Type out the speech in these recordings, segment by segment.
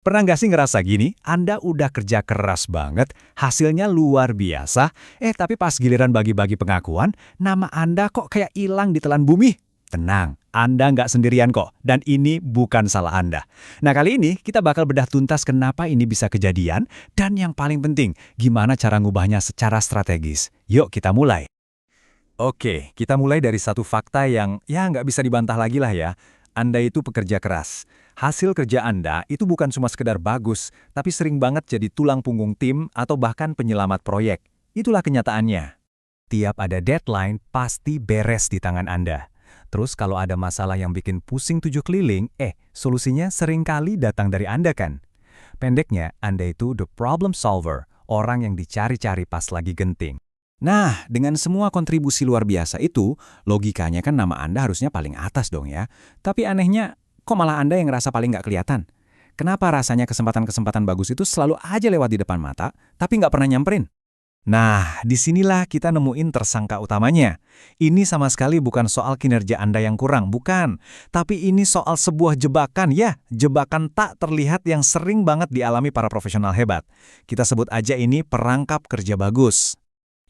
Pernah nggak sih ngerasa gini, Anda udah kerja keras banget, hasilnya luar biasa, tapi pas giliran bagi-bagi pengakuan, nama Anda kok kayak hilang ditelan bumi? Tenang, Anda nggak sendirian kok, dan ini bukan salah Anda. Nah kali ini kita bakal bedah tuntas kenapa ini bisa kejadian, dan yang paling penting, gimana cara ngubahnya secara strategis. Yuk kita mulai. Oke, kita mulai dari satu fakta yang ya nggak bisa dibantah lagi lah ya. Anda itu pekerja keras. Hasil kerja Anda itu bukan cuma sekedar bagus, tapi sering banget jadi tulang punggung tim atau bahkan penyelamat proyek. Itulah kenyataannya. Tiap ada deadline, pasti beres di tangan Anda. Terus kalau ada masalah yang bikin pusing tujuh keliling, solusinya seringkali datang dari Anda kan? Pendeknya, Anda itu the problem solver, orang yang dicari-cari pas lagi genting. Nah, dengan semua kontribusi luar biasa itu, logikanya kan nama Anda harusnya paling atas dong ya. Tapi anehnya, kok malah Anda yang ngerasa paling nggak kelihatan? Kenapa rasanya kesempatan-kesempatan bagus itu selalu aja lewat di depan mata, tapi nggak pernah nyamperin? Nah, disinilah kita nemuin tersangka utamanya. Ini sama sekali bukan soal kinerja Anda yang kurang, bukan. Tapi ini soal sebuah jebakan, ya. Jebakan tak terlihat yang sering banget dialami para profesional hebat. Kita sebut aja ini perangkap kerja bagus.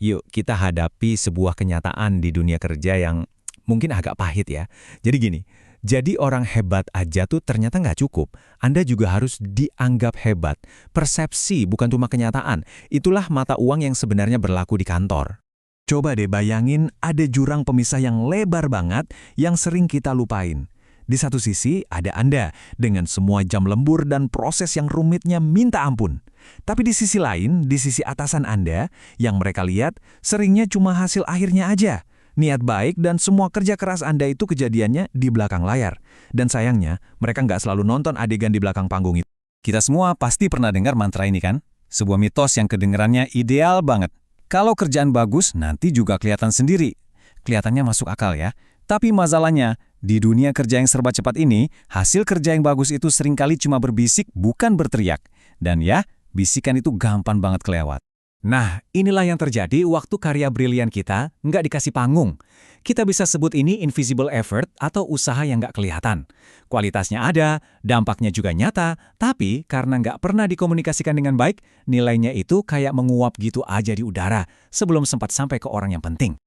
Yuk, kita hadapi sebuah kenyataan di dunia kerja yang mungkin agak pahit ya. Jadi gini, jadi orang hebat aja tuh ternyata nggak cukup. Anda juga harus dianggap hebat. Persepsi bukan cuma kenyataan. Itulah mata uang yang sebenarnya berlaku di kantor. Coba deh bayangin ada jurang pemisah yang lebar banget yang sering kita lupain. Di satu sisi ada Anda dengan semua jam lembur dan proses yang rumitnya minta ampun. Tapi di sisi lain, di sisi atasan Anda, yang mereka lihat seringnya cuma hasil akhirnya aja. Niat baik dan semua kerja keras Anda itu kejadiannya di belakang layar. Dan sayangnya, mereka nggak selalu nonton adegan di belakang panggung itu. Kita semua pasti pernah dengar mantra ini kan? Sebuah mitos yang kedengarannya ideal banget. Kalau kerjaan bagus, nanti juga kelihatan sendiri. Kelihatannya masuk akal ya. Tapi masalahnya, di dunia kerja yang serba cepat ini, hasil kerja yang bagus itu seringkali cuma berbisik, bukan berteriak. Dan ya, bisikan itu gampang banget kelewat. Nah, inilah yang terjadi waktu karya brilian kita nggak dikasih panggung. Kita bisa sebut ini invisible effort atau usaha yang nggak kelihatan. Kualitasnya ada, dampaknya juga nyata, tapi karena nggak pernah dikomunikasikan dengan baik, nilainya itu kayak menguap gitu aja di udara sebelum sempat sampai ke orang yang penting.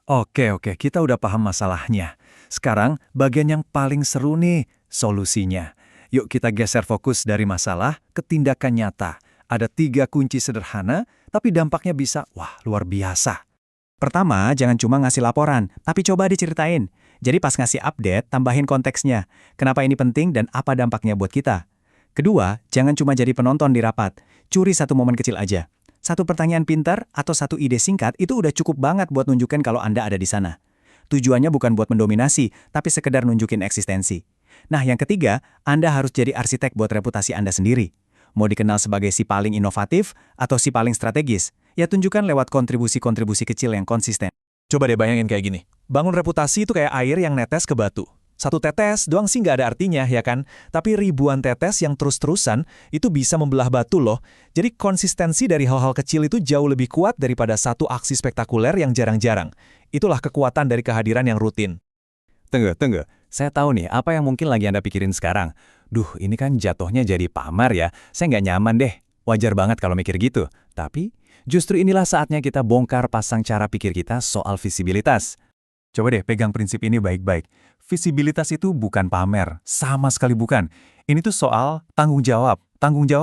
Oke, kita udah paham masalahnya. Sekarang, bagian yang paling seru nih, solusinya. Yuk kita geser fokus dari masalah ke tindakan nyata. Ada 3 kunci sederhana, tapi dampaknya bisa, luar biasa. Pertama, jangan cuma ngasih laporan, tapi coba diceritain. Jadi pas ngasih update, tambahin konteksnya. Kenapa ini penting dan apa dampaknya buat kita. Kedua, jangan cuma jadi penonton di rapat. Curi satu momen kecil aja. Satu pertanyaan pintar atau satu ide singkat itu udah cukup banget buat nunjukin kalau Anda ada di sana. Tujuannya bukan buat mendominasi, tapi sekedar nunjukin eksistensi. Nah, yang ketiga, Anda harus jadi arsitek buat reputasi Anda sendiri. Mau dikenal sebagai si paling inovatif atau si paling strategis, ya tunjukkan lewat kontribusi-kontribusi kecil yang konsisten. Coba deh bayangin kayak gini. Bangun reputasi itu kayak air yang netes ke batu. Satu tetes doang sih nggak ada artinya, ya kan? Tapi ribuan tetes yang terus-terusan itu bisa membelah batu loh. Jadi konsistensi dari hal-hal kecil itu jauh lebih kuat daripada satu aksi spektakuler yang jarang-jarang. Itulah kekuatan dari kehadiran yang rutin. Tunggu. Saya tahu nih apa yang mungkin lagi Anda pikirin sekarang. Duh, ini kan jatuhnya jadi pamer ya. Saya nggak nyaman deh. Wajar banget kalau mikir gitu. Tapi justru inilah saatnya kita bongkar pasang cara pikir kita soal visibilitas. Coba deh pegang prinsip ini baik-baik. Visibilitas itu bukan pamer, sama sekali bukan. Ini tuh soal tanggung jawab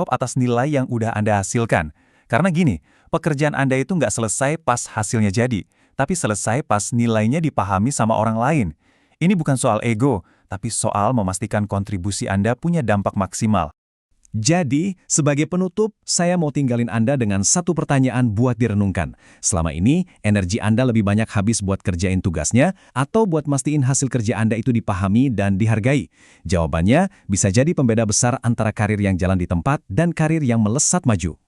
atas nilai yang udah Anda hasilkan. Karena gini, pekerjaan Anda itu nggak selesai pas hasilnya jadi, tapi selesai pas nilainya dipahami sama orang lain. Ini bukan soal ego, tapi soal memastikan kontribusi Anda punya dampak maksimal. Jadi, sebagai penutup, saya mau tinggalin Anda dengan satu pertanyaan buat direnungkan. Selama ini, energi Anda lebih banyak habis buat kerjain tugasnya atau buat mastiin hasil kerja Anda itu dipahami dan dihargai? Jawabannya bisa jadi pembeda besar antara karir yang jalan di tempat dan karir yang melesat maju.